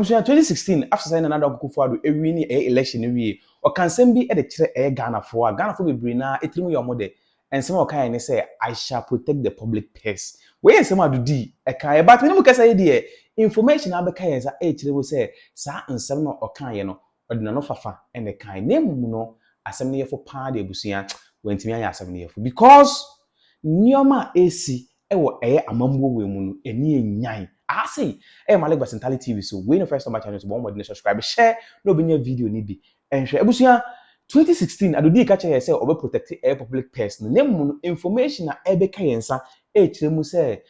2016 after saying another Kufuado a winning election we or can send be at the Ghana for be brina a 3 million mode and some kind say I shall protect the public purse. Where some do D a kaya but we can say dear information abekaya will say sa and some or kayano or no fafa and the kind name no assembly for party busia when to me assembly for because Nioma AC ewo amambo we mu eni enyan I say malikbasintale TV so we no first time channel so one subscribe share no be new video ni bi enhwe ebusia 2016 adodi ka che say obe protect public purse no name information na ebeka yensa kire mu say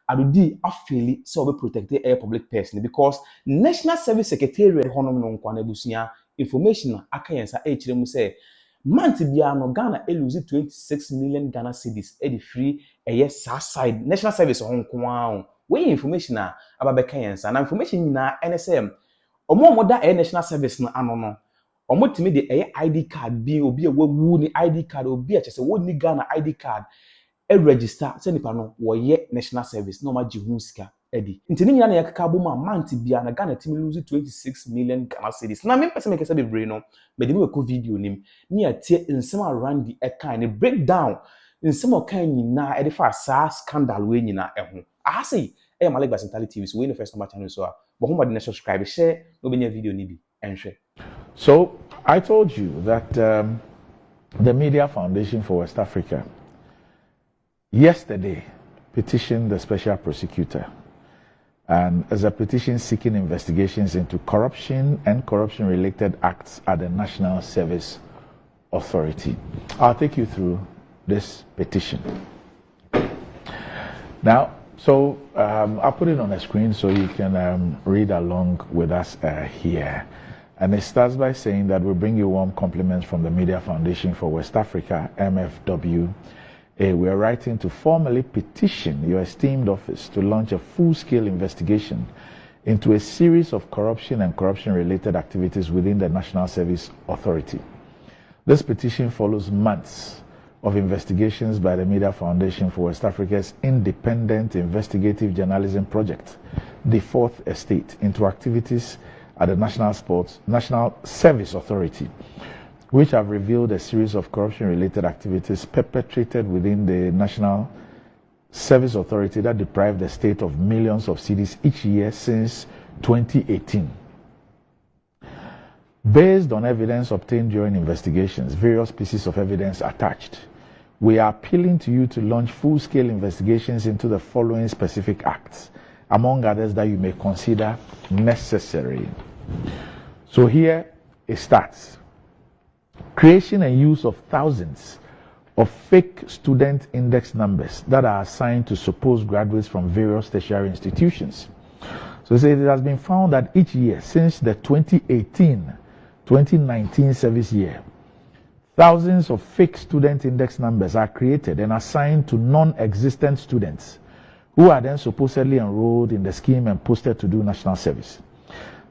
adodi afeli say obe protect public purse because National Service Secretariat honom no nkwa na ebusia information na aka yensa kire mu say month bia no Ghana lose 26 million Ghana Cedis e free side National Service honkwa we information na ababeka yensa na information na NSM omo da National Service no ano no omo timi de ID card bi obi wawu ni ID card obi a chese woni Ghana ID card register se nipa no wo ye National Service no ma jihu sika edi ntini nyina na yakaka bo ma month bia na Ghana timi lose 26 million Ghana Cedis na me pese me kese bebre no me de me ko video nim ni atie nsem around the kind breakdown nsem okan nyina e fa sa scandal we nyina eho I say malikbasintale TV so we no first time channel so but who ma subscribe share no be video ni bi enhwe. So I told you that the Media Foundation for West Africa yesterday petitioned the special prosecutor and as a petition seeking investigations into corruption and corruption-related acts at the National Service Authority. I'll take you through this petition. Now, so I'll put it on the screen so you can read along with us here. And it starts by saying that we bring you warm compliments from the Media Foundation for West Africa, MFW. We are writing to formally petition your esteemed office to launch a full-scale investigation into a series of corruption and corruption-related activities within the National Service Authority. This petition follows months of investigations by the Media Foundation for West Africa's independent investigative journalism project, the Fourth Estate, into activities at the National Service Authority, which have revealed a series of corruption-related activities perpetrated within the National Service Authority that deprive the state of millions of cedis each year since 2018. Based on evidence obtained during investigations, various pieces of evidence attached, we are appealing to you to launch full-scale investigations into the following specific acts, among others that you may consider necessary. So here it starts. Creation and use of thousands of fake student index numbers that are assigned to supposed graduates from various tertiary institutions. So it has been found that each year since the 2018-2019 service year, thousands of fake student index numbers are created and assigned to non-existent students who are then supposedly enrolled in the scheme and posted to do national service.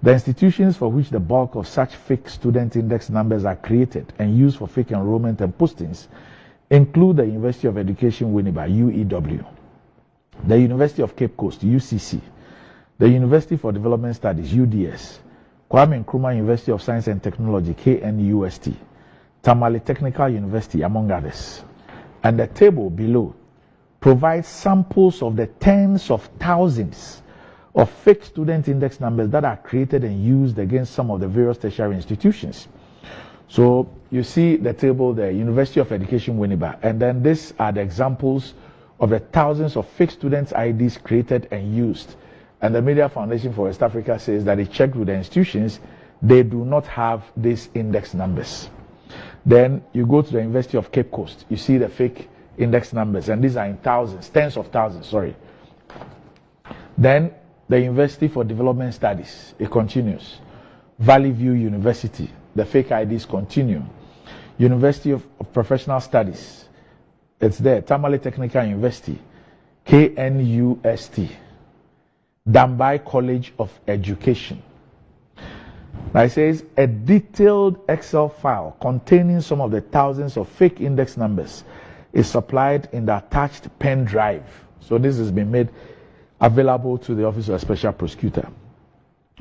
The institutions for which the bulk of such fake student index numbers are created and used for fake enrollment and postings include the University of Education Winneba, UEW, the University of Cape Coast, UCC, the University for Development Studies, UDS, Kwame Nkrumah University of Science and Technology, KNUST, Tamale Technical University, among others. And the table below provides samples of the tens of thousands of fake student index numbers that are created and used against some of the various tertiary institutions. So you see the table there, University of Education Winneba, and then these are the examples of the thousands of fake students' IDs created and used. And the Media Foundation for West Africa says that it checked with the institutions, they do not have these index numbers. Then you go to the University of Cape Coast, you see the fake index numbers, and these are in thousands, tens of thousands, sorry. Then the University for Development Studies, it continues. Valley View University, the fake IDs continue. University of Professional Studies, it's there. Tamale Technical University, KNUST. Dambai College of Education. Now it says a detailed Excel file containing some of the thousands of fake index numbers is supplied in the attached pen drive. So this has been made available to the Office of a Special Prosecutor.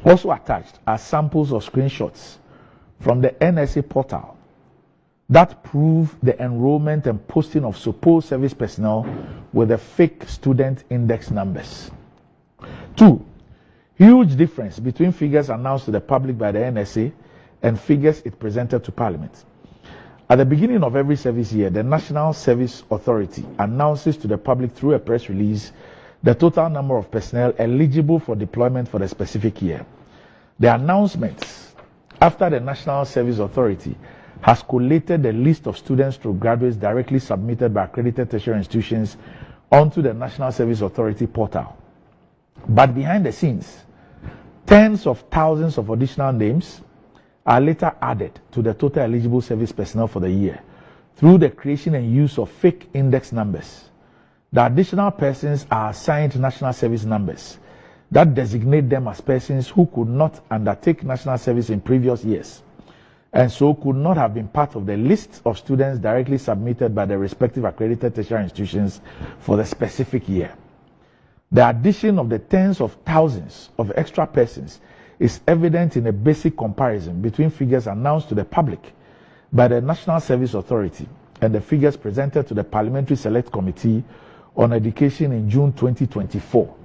Also attached are samples of screenshots from the NSA portal that prove the enrollment and posting of supposed service personnel with the fake student index numbers. 2. Huge difference between figures announced to the public by the NSA and figures it presented to Parliament. At the beginning of every service year, the National Service Authority announces to the public through a press release the total number of personnel eligible for deployment for the specific year. The announcements after the National Service Authority has collated the list of students to graduates directly submitted by accredited tertiary institutions onto the National Service Authority portal. But behind the scenes, tens of thousands of additional names are later added to the total eligible service personnel for the year through the creation and use of fake index numbers. The additional persons are assigned national service numbers that designate them as persons who could not undertake national service in previous years and so could not have been part of the list of students directly submitted by the respective accredited tertiary institutions for the specific year. The addition of the tens of thousands of extra persons is evident in a basic comparison between figures announced to the public by the National Service Authority and the figures presented to the Parliamentary Select Committee on Education in June 2024,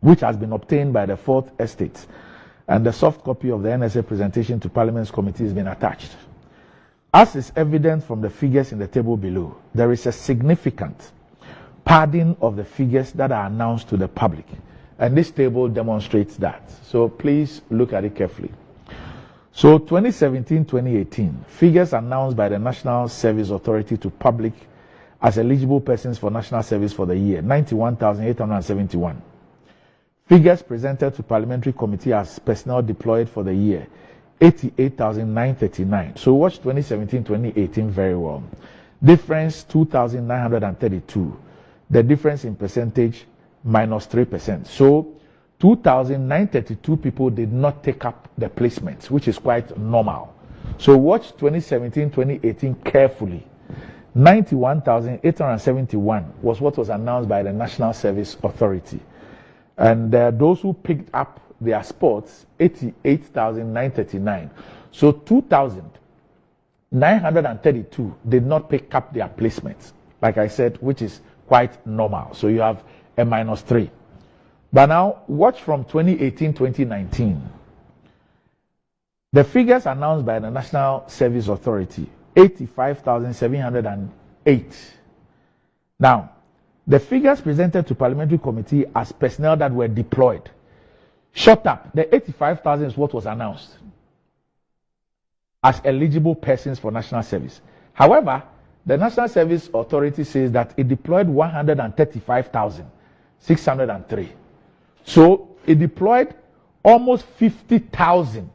which has been obtained by the Fourth Estate, and the soft copy of the NSA presentation to Parliament's committee has been attached. As is evident from the figures in the table below, there is a significant padding of the figures that are announced to the public, and this table demonstrates that. So please look at it carefully. So 2017-2018, figures announced by the National Service Authority to public as eligible persons for national service for the year, 91,871. Figures presented to Parliamentary Committee as personnel deployed for the year, 88,939. So watch 2017-2018 very well. Difference 2,932. The difference in percentage minus 3%. So 2,932 people did not take up the placements, which is quite normal. So watch 2017-2018 carefully. 91,871 was what was announced by the National Service Authority. And those who picked up their spots, 88,939. So 2,932 did not pick up their placements, like I said, which is quite normal. So you have a minus 3. But now, watch from 2018-2019. The figures announced by the National Service Authority, 85,708. Now, the figures presented to Parliamentary Committee as personnel that were deployed shot up. The 85,000 is what was announced as eligible persons for national service. However, the National Service Authority says that it deployed 135,603. So it deployed almost 50,000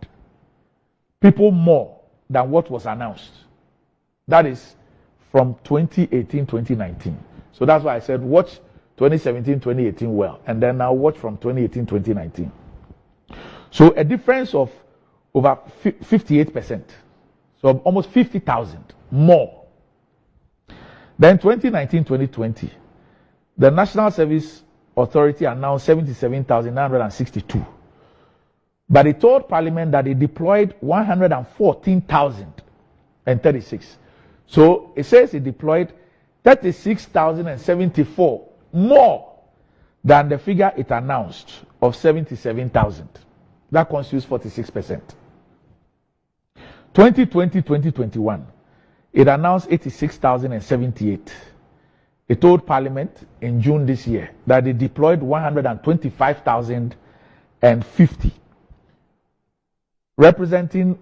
people more than what was announced. That is from 2018-2019. So that's why I said watch 2017-2018 well, and then now watch from 2018-2019. So a difference of over 58%. So almost 50,000 more. Then 2019-2020, the National Service Authority announced 77,962. But it told Parliament that it deployed 114,036. So it says it deployed 36,074 more than the figure it announced of 77,000. That constitutes 46%. 2020-2021, it announced 86,078. It told Parliament in June this year that it deployed 125,050, representing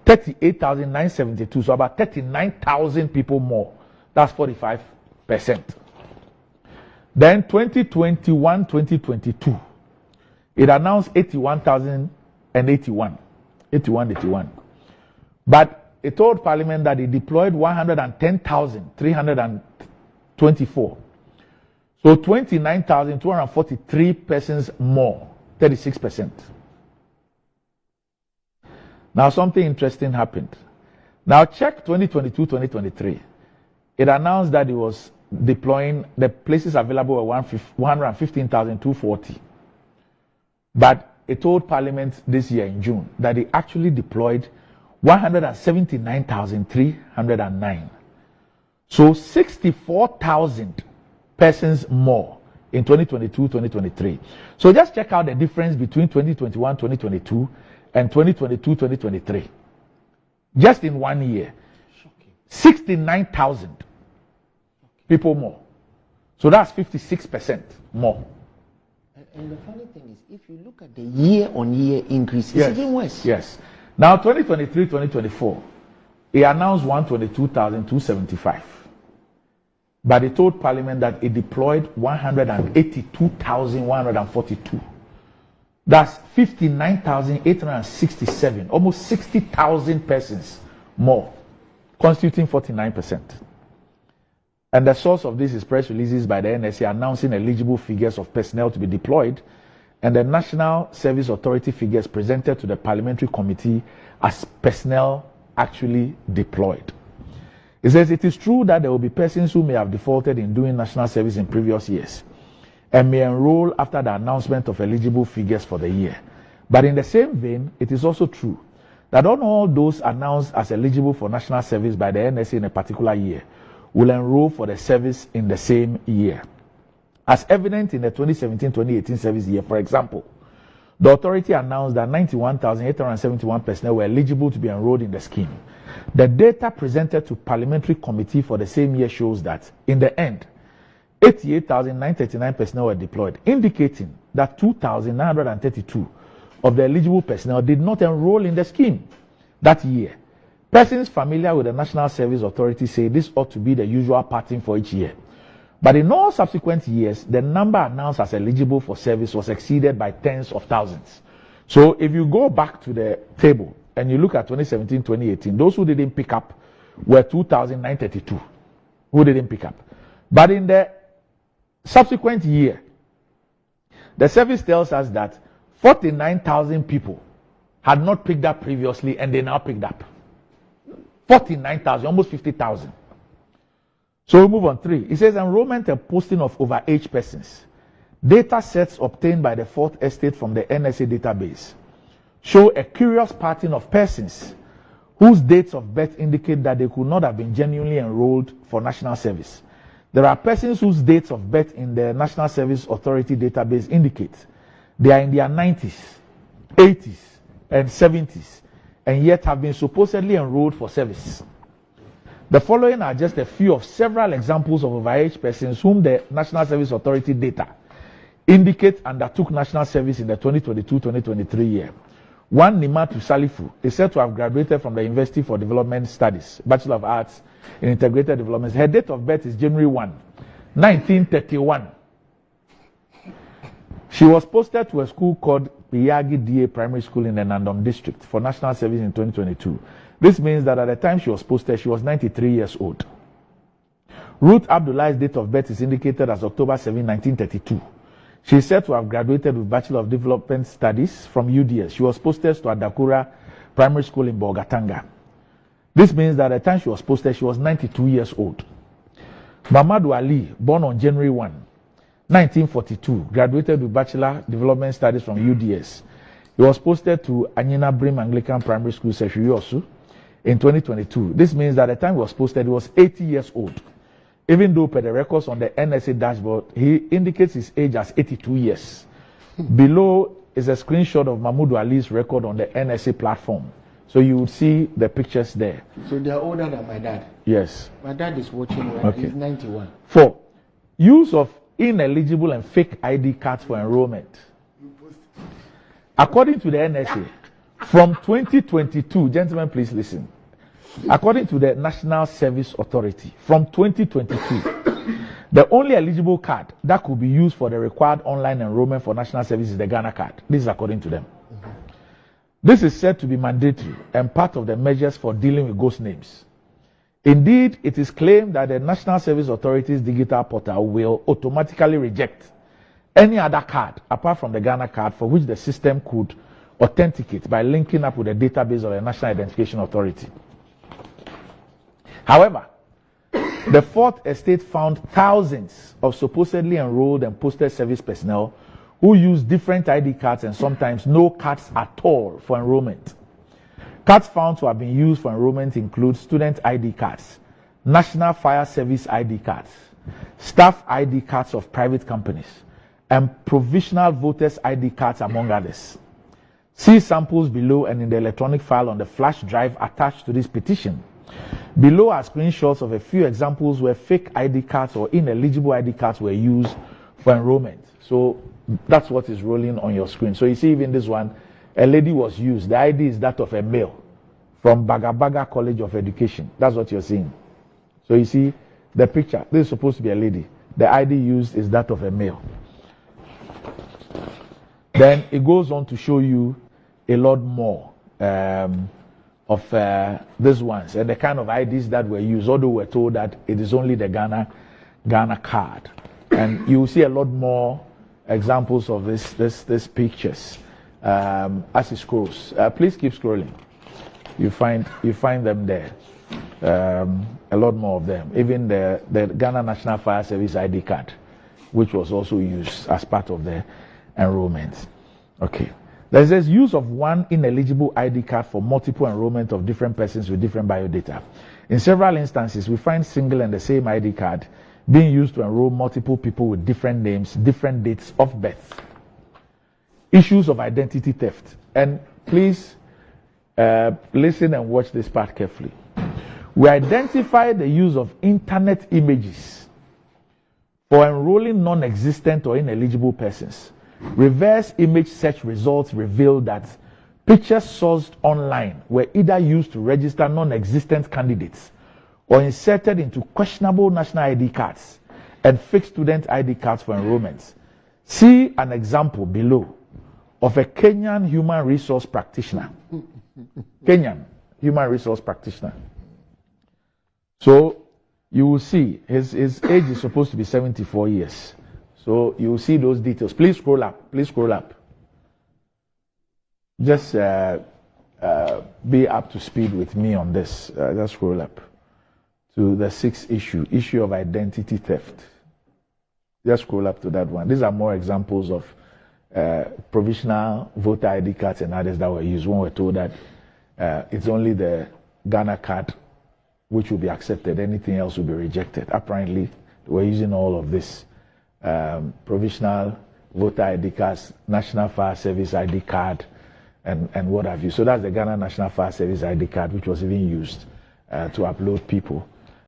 38,972, so about 39,000 people more. That's 45%. Then 2021-2022, it announced 81,081. But it told Parliament that it deployed 110,324. So 29,243 persons more, 36%. Now something interesting happened. Now check 2022-2023. It announced that it was deploying, the places available were 115,240. But it told Parliament this year in June that they actually deployed 179,309. So 64,000 persons more in 2022-2023. So just check out the difference between 2021-2022 and 2022-2023. Just in 1 year. 69,000 people more. So that's 56% more. And the funny thing is, if you look at the year-on-year increase, it's even worse. Yes. Now, 2023-2024, it announced 122,275. But it told Parliament that it deployed 182,142. That's 59,867, almost 60,000 persons more, constituting 49%. And the source of this is press releases by the NSA announcing eligible figures of personnel to be deployed, and the National Service Authority figures presented to the Parliamentary Committee as personnel actually deployed. It says it is true that there will be persons who may have defaulted in doing national service in previous years and may enroll after the announcement of eligible figures for the year. But in the same vein, it is also true that not all those announced as eligible for national service by the NSA in a particular year will enroll for the service in the same year. As evident in the 2017-2018 service year, for example, the authority announced that 91,871 personnel were eligible to be enrolled in the scheme. The data presented to Parliamentary Committee for the same year shows that, in the end, 88,939 personnel were deployed, indicating that 2,932 of the eligible personnel did not enroll in the scheme that year. Persons familiar with the National Service Authority say this ought to be the usual pattern for each year. But in all subsequent years, the number announced as eligible for service was exceeded by tens of thousands. So if you go back to the table and you look at 2017-2018, those who didn't pick up were 2,932 who didn't pick up. But in the subsequent year, the service tells us that 49,000 people had not picked up previously and they now picked up. 49,000, almost 50,000. So we move on 3. It says enrollment and posting of overage persons. Data sets obtained by the Fourth Estate from the NSA database show a curious pattern of persons whose dates of birth indicate that they could not have been genuinely enrolled for national service. There are persons whose dates of birth in the National Service Authority database indicate they are in their 90s, 80s, and 70s, and yet have been supposedly enrolled for service. The following are just a few of several examples of overage persons whom the National Service Authority data indicate undertook national service in the 2022-2023 year. One, Nimatu Salifu, is said to have graduated from the University for Development Studies, Bachelor of Arts in Integrated Development. Her date of birth is January 1, 1931. She was posted to a school called Piyagi DA Primary School in the Nandom District for national service in 2022. This means that at the time she was posted, she was 93 years old. Ruth Abdullah's date of birth is indicated as October 7, 1932. She is said to have graduated with Bachelor of Development Studies from UDS. She was posted to Adakura Primary School in Bogatanga. This means that at the time she was posted, she was 92 years old. Mamadou Ali, born on January 1, 1942, graduated with Bachelor Development Studies from UDS. He was posted to Anyina Brim Anglican Primary School, Seshuriosu, in 2022. This means that at the time he was posted, he was 80 years old. Even though per the records on the NSA dashboard, he indicates his age as 82 years. Below is a screenshot of Mahmoud Ali's record on the NSA platform. So you would see the pictures there. So they are older than my dad? Yes. My dad is watching, right? Okay. He's 91. 4. Use of ineligible and fake ID cards for enrollment. According to the NSA, from 2022, gentlemen, please listen. According to the National Service Authority, from 2022, the only eligible card that could be used for the required online enrollment for national service is the Ghana card. This is according to them. This is said to be mandatory and part of the measures for dealing with ghost names. Indeed, it is claimed that the National Service Authority's digital portal will automatically reject any other card apart from the Ghana card for which the system could authenticate by linking up with the database of the National Identification Authority. However, the Fourth Estate found thousands of supposedly enrolled and posted service personnel who use different ID cards and sometimes no cards at all for enrollment. Cards found to have been used for enrollment include student ID cards, National Fire Service ID cards, staff ID cards of private companies, and provisional voters ID cards, among others. See samples below and in the electronic file on the flash drive attached to this petition. Below are screenshots of a few examples where fake ID cards or ineligible ID cards were used for enrollment. So that's what is rolling on your screen. So you see, even this one, a lady was used. The ID is that of a male from Bagabaga College of Education. That's what you're seeing. So you see the picture. This is supposed to be a lady. The ID used is that of a male. Then it goes on to show you a lot more of these ones and the kind of IDs that were used, although we're told that it is only the Ghana card. And you will see a lot more examples of this pictures as it scrolls. Please keep scrolling. You find them there. A lot more of them. Even the Ghana National Fire Service ID card, which was also used as part of the enrollment. Okay. There says use of one ineligible ID card for multiple enrollment of different persons with different biodata. In several instances, we find single and the same ID card being used to enroll multiple people with different names, different dates of birth. Issues of identity theft. And please listen and watch this part carefully. We identify the use of internet images for enrolling non-existent or ineligible persons. Reverse image search results reveal that pictures sourced online were either used to register non-existent candidates or inserted into questionable national ID cards and fake student ID cards for enrollments. See an example below of a Kenyan human resource practitioner. Kenyan human resource practitioner. So you will see his age is supposed to be 74 years. So you will see those details. Please scroll up. Please scroll up. Just be up to speed with me on this. Just scroll up to the 6th issue of identity theft. Just scroll up to that one. These are more examples of provisional voter ID cards and others that were used when we're told that it's only the Ghana card which will be accepted. Anything else will be rejected. Apparently, we're using all of this. Provisional voter ID cards, National Fire Service ID card, and what have you. So that's the Ghana National Fire Service ID card, which was even used to upload people